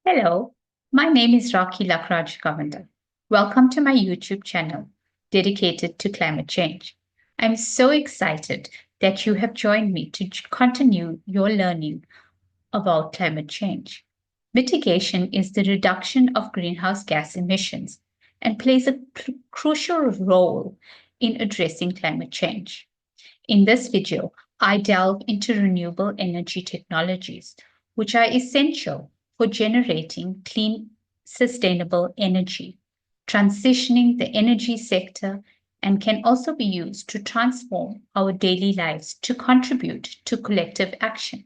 Hello, my name is Lakhraj-Govender. Welcome to my YouTube channel dedicated to climate change. I'm so excited that you have joined me to continue your learning about climate change. Mitigation is the reduction of greenhouse gas emissions and plays a crucial role in addressing climate change. In this video, I delve into renewable energy technologies, which are essential for generating clean, sustainable energy, transitioning the energy sector, and can also be used to transform our daily lives to contribute to collective action.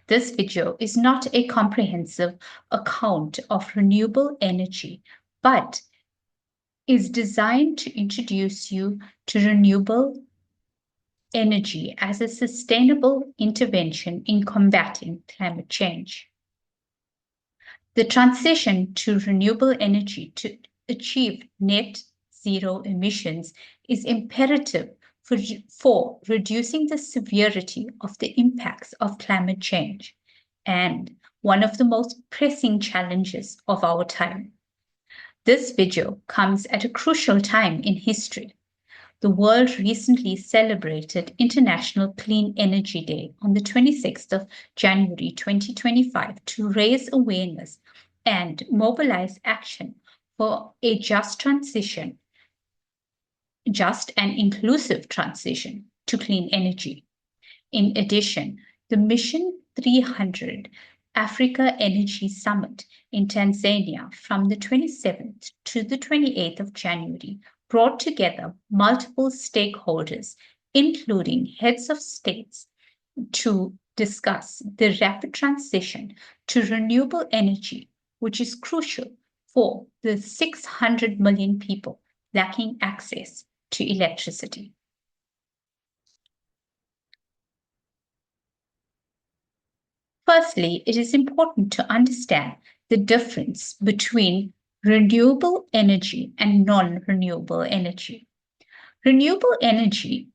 This video is not a comprehensive account of renewable energy, but is designed to introduce you to renewable energy as a sustainable intervention in combating climate change. The transition to renewable energy to achieve net zero emissions is imperative for reducing the severity of the impacts of climate change and one of the most pressing challenges of our time. This video comes at a crucial time in history. The world recently celebrated International Clean Energy Day on the 26th of January 2025 to raise awareness and mobilize action for a just and inclusive transition to clean energy. In addition, the Mission 300 Africa Energy Summit in Tanzania from the 27th to the 28th of January brought together multiple stakeholders, including heads of states, to discuss the rapid transition to renewable energy, which is crucial for the 600 million people lacking access to electricity. Firstly, it is important to understand the difference between renewable energy and non-renewable energy. Renewable energy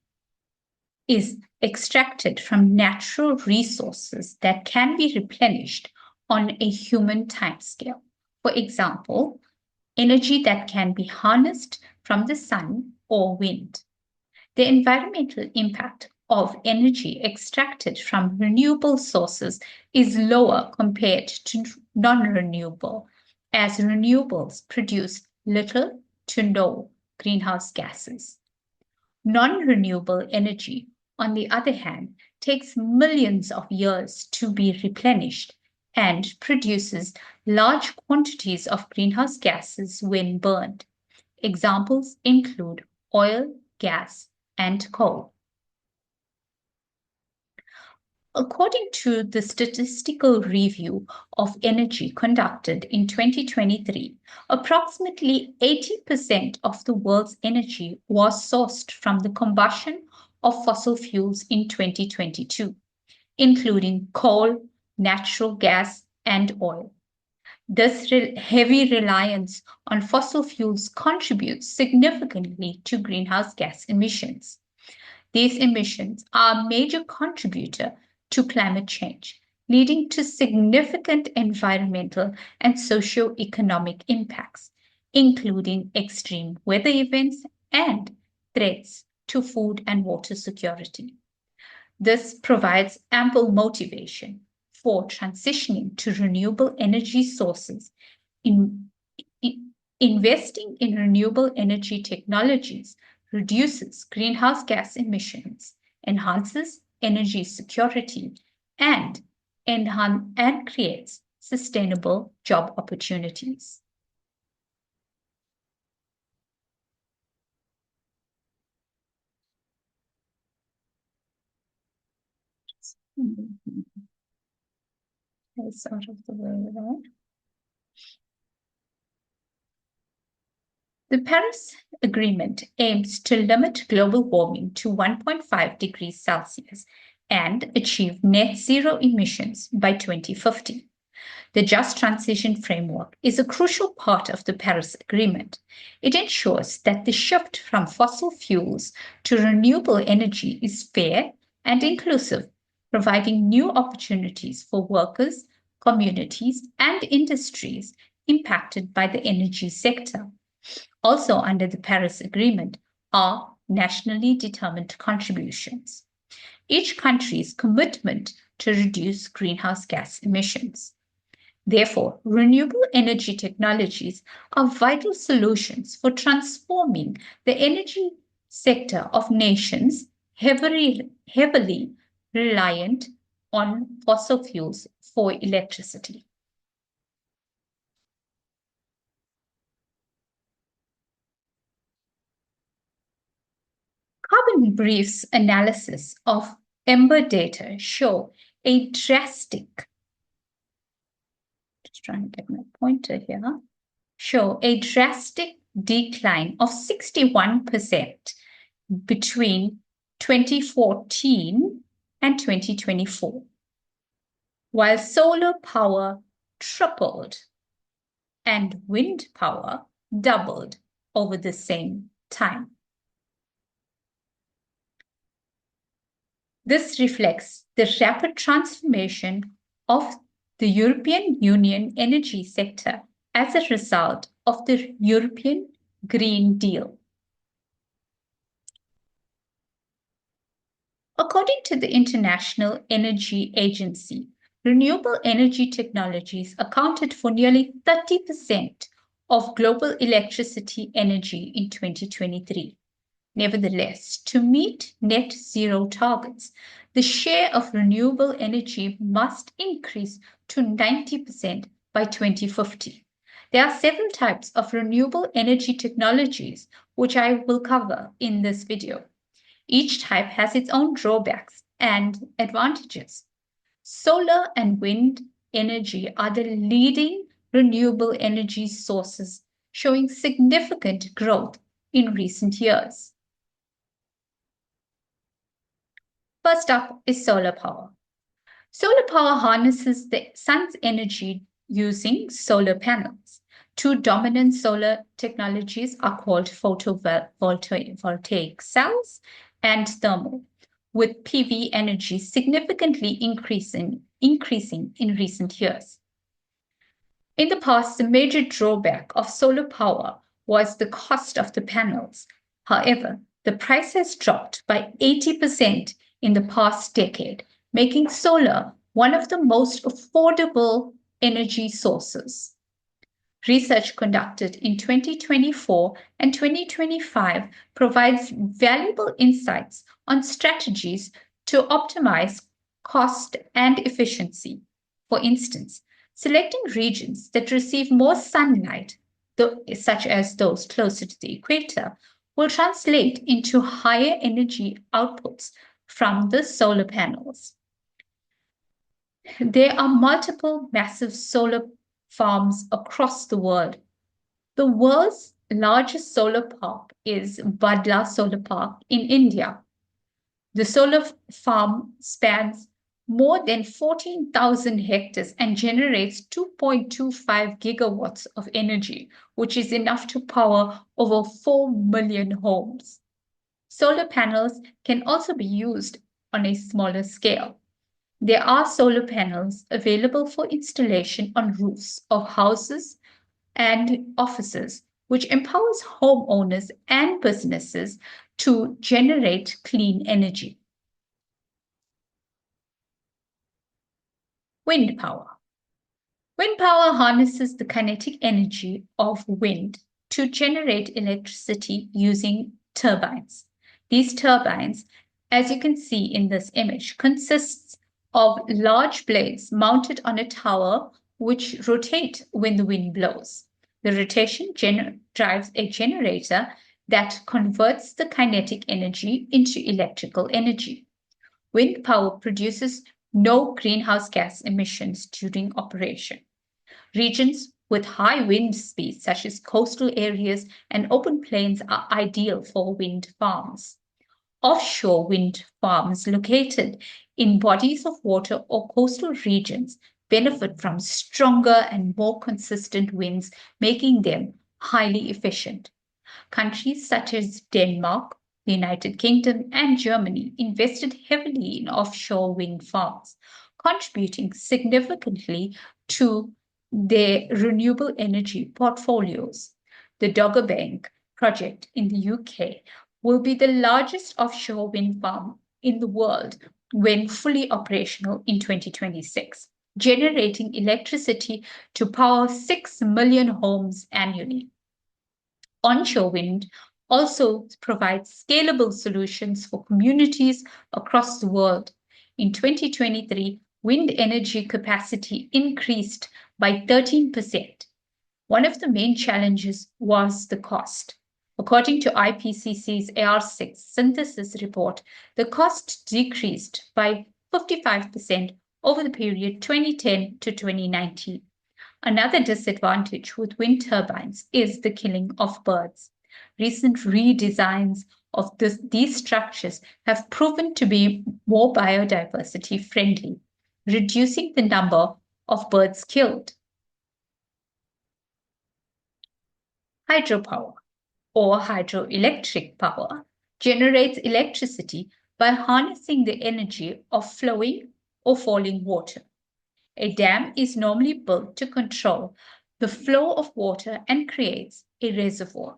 is extracted from natural resources that can be replenished on a human timescale. For example, energy that can be harnessed from the sun or wind. The environmental impact of energy extracted from renewable sources is lower compared to non-renewable, as renewables produce little to no greenhouse gases. Non-renewable energy, on the other hand, takes millions of years to be replenished and produces large quantities of greenhouse gases when burned. Examples include oil, gas, and coal. According to the Statistical Review of Energy conducted in 2023, approximately 80% of the world's energy was sourced from the combustion of fossil fuels in 2022, including coal, natural gas, and oil. This heavy reliance on fossil fuels contributes significantly to greenhouse gas emissions. These emissions are a major contributor to climate change, leading to significant environmental and socio-economic impacts, including extreme weather events and threats to food and water security. This provides ample motivation for transitioning to renewable energy sources. Investing in renewable energy technologies reduces greenhouse gas emissions, enhances energy security, and creates sustainable job opportunities. That's out of the way there. The Paris Agreement aims to limit global warming to 1.5 degrees Celsius and achieve net zero emissions by 2050. The Just Transition Framework is a crucial part of the Paris Agreement. It ensures that the shift from fossil fuels to renewable energy is fair and inclusive, providing new opportunities for workers, communities, and industries impacted by the energy sector. Also under the Paris Agreement are nationally determined contributions. Each country's commitment to reduce greenhouse gas emissions. Therefore, renewable energy technologies are vital solutions for transforming the energy sector of nations heavily reliant on fossil fuels for electricity. Carbon Brief's analysis of Ember data show a drastic, just trying to get my pointer here, show a drastic decline of 61% between 2014 and 2024, while solar power tripled and wind power doubled over the same time. This reflects the rapid transformation of the European Union energy sector as a result of the European Green Deal. According to the International Energy Agency, renewable energy technologies accounted for nearly 30% of global electricity energy in 2023. Nevertheless, to meet net zero targets, the share of renewable energy must increase to 90% by 2050. There are several types of renewable energy technologies, which I will cover in this video. Each type has its own drawbacks and advantages. Solar and wind energy are the leading renewable energy sources, showing significant growth in recent years. First up is solar power. Solar power harnesses the sun's energy using solar panels. Two dominant solar technologies are called photovoltaic cells and thermal, with PV energy significantly increasing in recent years. In the past, the major drawback of solar power was the cost of the panels. However, the price has dropped by 80% in the past decade, making solar one of the most affordable energy sources. Research conducted in 2024 and 2025 provides valuable insights on strategies to optimize cost and efficiency. For instance, selecting regions that receive more sunlight, such as those closer to the equator, will translate into higher energy outputs from the solar panels. There are multiple massive solar farms across the world. The world's largest solar park is Badla Solar Park in India. The solar farm spans more than 14,000 hectares and generates 2.25 gigawatts of energy, which is enough to power over 4 million homes. Solar panels can also be used on a smaller scale. There are solar panels available for installation on roofs of houses and offices, which empowers homeowners and businesses to generate clean energy. Wind power. Wind power harnesses the kinetic energy of wind to generate electricity using turbines. These turbines, as you can see in this image, consists of large blades mounted on a tower which rotate when the wind blows. The rotation drives a generator that converts the kinetic energy into electrical energy. Wind power produces no greenhouse gas emissions during operation. Regions with high wind speeds, such as coastal areas and open plains, are ideal for wind farms. Offshore wind farms located in bodies of water or coastal regions benefit from stronger and more consistent winds, making them highly efficient. Countries such as Denmark, the United Kingdom, and Germany invested heavily in offshore wind farms, contributing significantly to their renewable energy portfolios. The Dogger Bank project in the UK will be the largest offshore wind farm in the world when fully operational in 2026, generating electricity to power 6 million homes annually. Onshore wind also provides scalable solutions for communities across the world. In 2023, wind energy capacity increased by 13%. One of the main challenges was the cost. According to IPCC's AR6 synthesis report, the cost decreased by 55% over the period 2010 to 2019. Another disadvantage with wind turbines is the killing of birds. Recent redesigns of these structures have proven to be more biodiversity friendly, reducing the number of birds killed. Hydropower, or hydroelectric power, generates electricity by harnessing the energy of flowing or falling water. A dam is normally built to control the flow of water and creates a reservoir.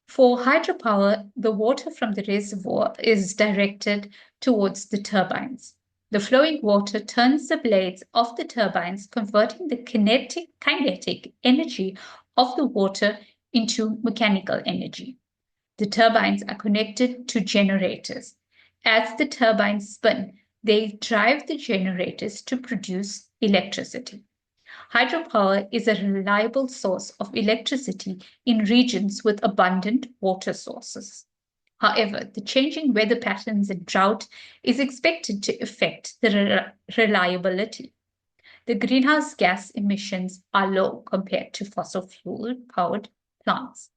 For hydropower, the water from the reservoir is directed towards the turbines. The flowing water turns the blades of the turbines, converting the kinetic energy of the water into mechanical energy. The turbines are connected to generators. As the turbines spin, they drive the generators to produce electricity. Hydropower is a reliable source of electricity in regions with abundant water sources. However, the changing weather patterns and drought is expected to affect the reliability. The greenhouse gas emissions are low compared to fossil fuel-powered plants.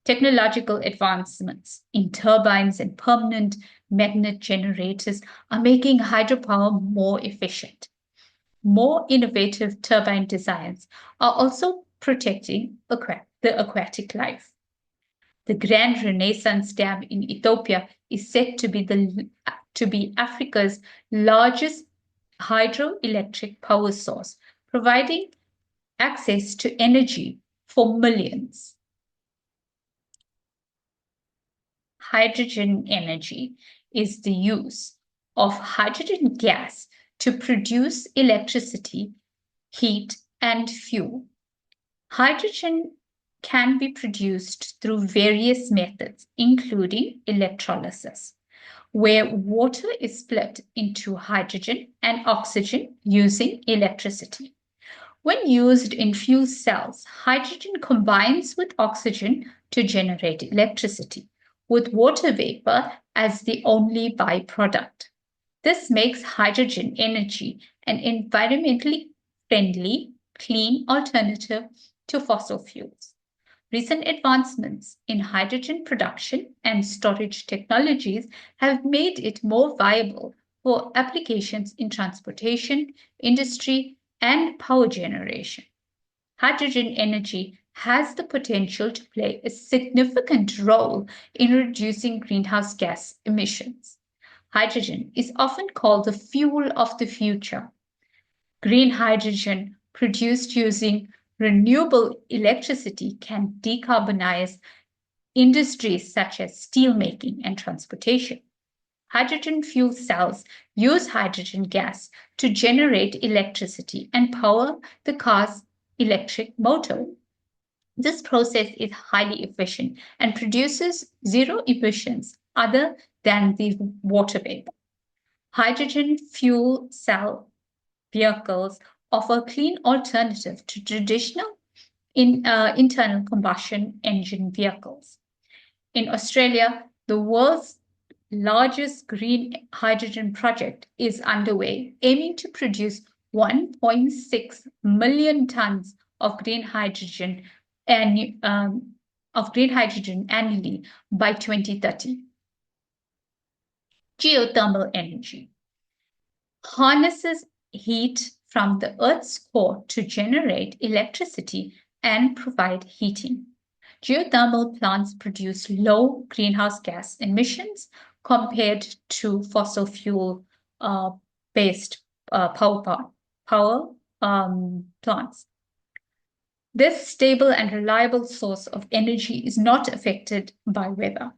Technological advancements in turbines and permanent magnet generators are making hydropower more efficient. More innovative turbine designs are also protecting the aquatic life. The Grand Renaissance Dam in Ethiopia is set to be Africa's largest hydroelectric power source, providing access to energy for millions. Hydrogen energy is the use of hydrogen gas to produce electricity, heat, and fuel. Hydrogen can be produced through various methods, including electrolysis, where water is split into hydrogen and oxygen using electricity. When used in fuel cells, hydrogen combines with oxygen to generate electricity, with water vapor as the only byproduct. This makes hydrogen energy an environmentally friendly, clean alternative to fossil fuels. Recent advancements in hydrogen production and storage technologies have made it more viable for applications in transportation, industry, and power generation. Hydrogen energy has the potential to play a significant role in reducing greenhouse gas emissions. Hydrogen is often called the fuel of the future. Green hydrogen produced using renewable electricity can decarbonize industries such as steelmaking and transportation. Hydrogen fuel cells use hydrogen gas to generate electricity and power the car's electric motor. This process is highly efficient and produces zero emissions other than the water vapor. Hydrogen fuel cell vehicles offer a clean alternative to traditional internal combustion engine vehicles. In Australia, the world's largest green hydrogen project is underway, aiming to produce 1.6 million tons of green hydrogen annually by 2030. Geothermal energy harnesses heat from the Earth's core to generate electricity and provide heating. Geothermal plants produce low greenhouse gas emissions compared to fossil fuel based power plants. This stable and reliable source of energy is not affected by weather.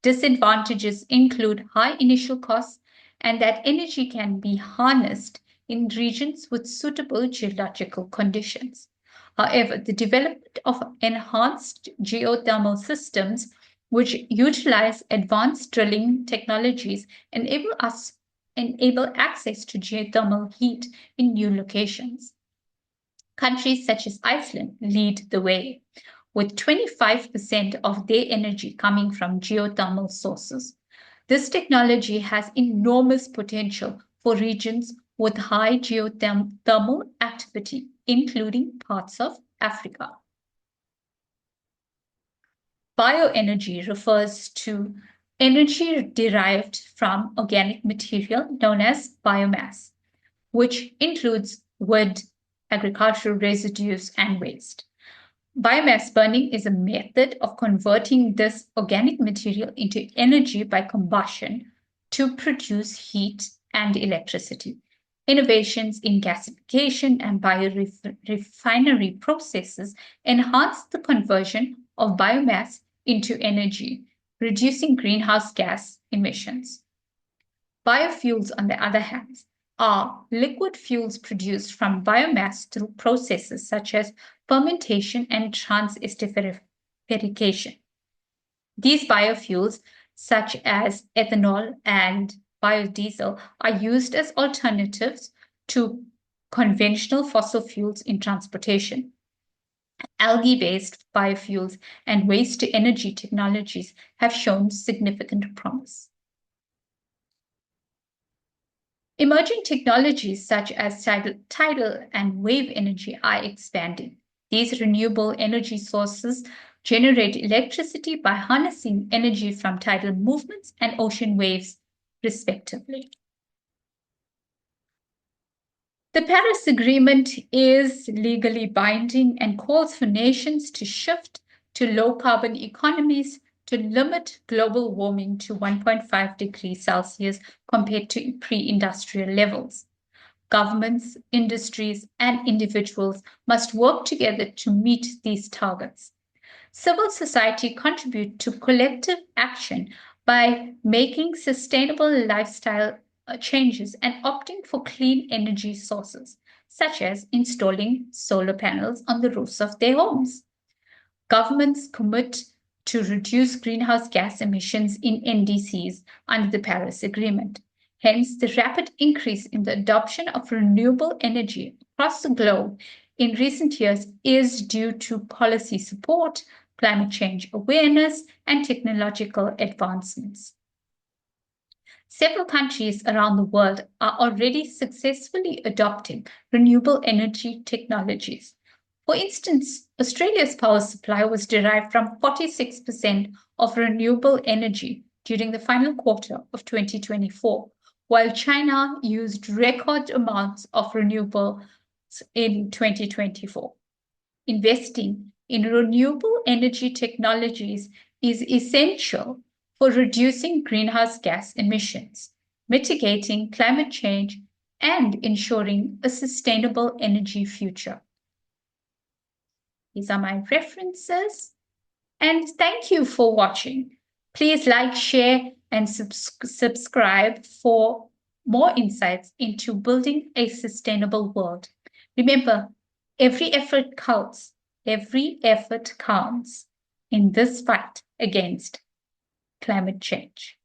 Disadvantages include high initial costs and that energy can be harnessed in regions with suitable geological conditions. However, the development of enhanced geothermal systems, which utilize advanced drilling technologies, enable access to geothermal heat in new locations. Countries such as Iceland lead the way, with 25% of their energy coming from geothermal sources. This technology has enormous potential for regions with high geothermal activity, including parts of Africa. Bioenergy refers to energy derived from organic material known as biomass, which includes wood, agricultural residues, and waste. Biomass burning is a method of converting this organic material into energy by combustion to produce heat and electricity. Innovations in gasification and biorefinery processes enhance the conversion of biomass into energy, reducing greenhouse gas emissions. Biofuels, on the other hand, are liquid fuels produced from biomass through processes such as fermentation and transesterification. These biofuels, such as ethanol and biodiesel, are used as alternatives to conventional fossil fuels in transportation. Algae-based biofuels and waste-to-energy technologies have shown significant promise. Emerging technologies such as tidal and wave energy are expanding. These renewable energy sources generate electricity by harnessing energy from tidal movements and ocean waves, respectively. The Paris Agreement is legally binding and calls for nations to shift to low-carbon economies to limit global warming to 1.5 degrees Celsius compared to pre-industrial levels. Governments, industries, and individuals must work together to meet these targets. Civil society contributes to collective action by making sustainable lifestyle changes and opting for clean energy sources, such as installing solar panels on the roofs of their homes. Governments commit to reduce greenhouse gas emissions in NDCs under the Paris Agreement. Hence, the rapid increase in the adoption of renewable energy across the globe in recent years is due to policy support, climate change awareness, and technological advancements. Several countries around the world are already successfully adopting renewable energy technologies. For instance, Australia's power supply was derived from 46% of renewable energy during the final quarter of 2024, while China used record amounts of renewables in 2024. Investing in renewable energy technologies is essential for reducing greenhouse gas emissions, mitigating climate change, and ensuring a sustainable energy future. These are my references, and thank you for watching. Please like, share, and subscribe for more insights into building a sustainable world. Remember, every effort counts. Every effort counts in this fight against climate change.